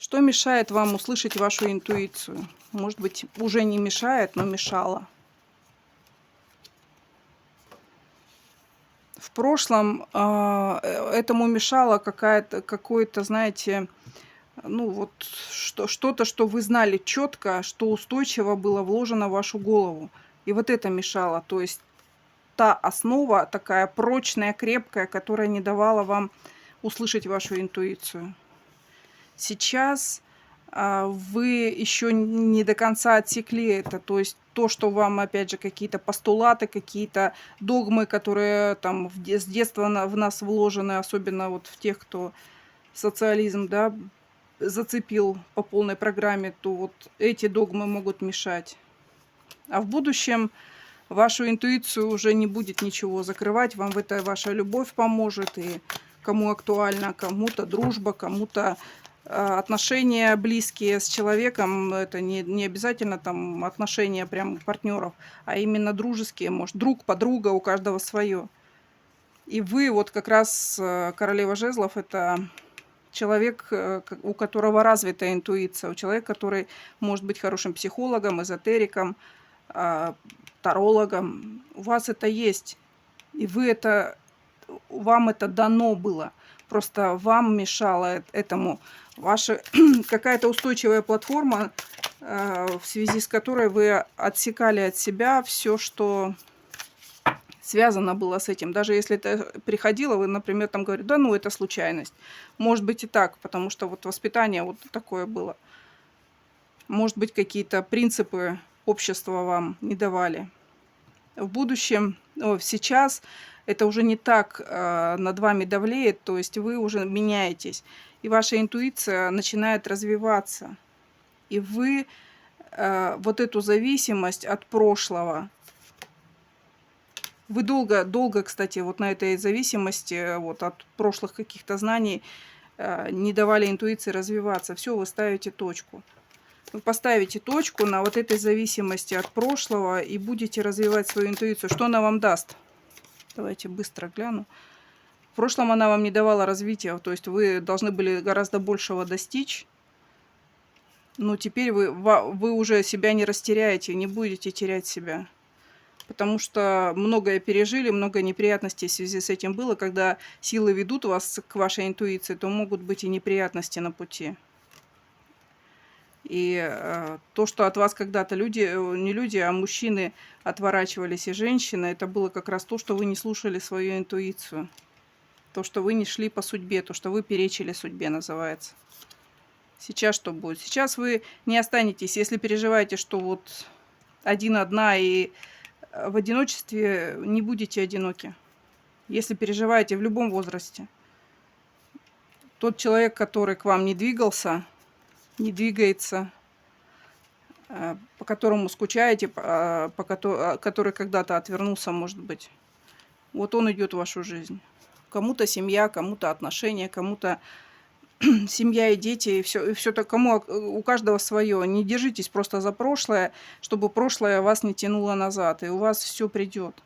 Что мешает вам услышать вашу интуицию? Может быть, уже не мешает, но мешало. В прошлом этому мешало какое-то, знаете, ну вот что-то, что вы знали четко, что устойчиво было вложено в вашу голову. И вот это мешало. То есть та основа такая прочная, крепкая, которая не давала вам услышать вашу интуицию. Сейчас вы еще не до конца отсекли это. То есть то, что вам, опять же, какие-то постулаты, какие-то догмы, которые там с детства в нас вложены, особенно вот в тех, кто социализм, да, зацепил по полной программе, то вот эти догмы могут мешать. А в будущем вашу интуицию уже не будет ничего закрывать, вам в это ваша любовь поможет, и кому актуально, кому-то дружба, кому-то отношения близкие с человеком, это не обязательно там отношения прям партнеров, а именно дружеские, может, друг, подруга, у каждого свое. И вы вот как раз королева жезлов, это человек, у которого развита интуиция, у человека, который может быть хорошим психологом, эзотериком, тарологом. У вас это есть, и вам это дано было. Просто вам мешало этому ваша какая-то устойчивая платформа, в связи с которой вы отсекали от себя все, что связано было с этим. Даже если это приходило, вы, например, там говорите, да ну, это случайность. Может быть и так, потому что вот воспитание вот такое было. Может быть, какие-то принципы общества вам не давали. В будущем, сейчас это уже не так над вами давлеет, то есть вы уже меняетесь, и ваша интуиция начинает развиваться. И вы вот эту зависимость от прошлого, вы долго, кстати, вот на этой зависимости вот от прошлых каких-то знаний не давали интуиции развиваться. Все, вы ставите точку. Вы поставите точку на вот этой зависимости от прошлого и будете развивать свою интуицию. Что она вам даст? Давайте быстро гляну. В прошлом она вам не давала развития, то есть вы должны были гораздо большего достичь. Но теперь вы уже себя не растеряете, не будете терять себя. Потому что многое пережили, много неприятностей в связи с этим было. Когда силы ведут вас к вашей интуиции, то могут быть и неприятности на пути. И то, что от вас когда-то не люди, а мужчины отворачивались и женщины, это было как раз то, что вы не слушали свою интуицию. То, что вы не шли по судьбе, то, что вы перечили судьбе, называется. Сейчас что будет? Сейчас вы не останетесь, если переживаете, что вот одна и в одиночестве не будете одиноки. Если переживаете в любом возрасте. Тот человек, который к вам не двигался, не двигается, по которому скучаете, который когда-то отвернулся, может быть. Вот он идет в вашу жизнь. Кому-то семья, кому-то отношения, кому-то семья и дети, и все так, у каждого свое. Не держитесь просто за прошлое, чтобы прошлое вас не тянуло назад, и у вас все придет.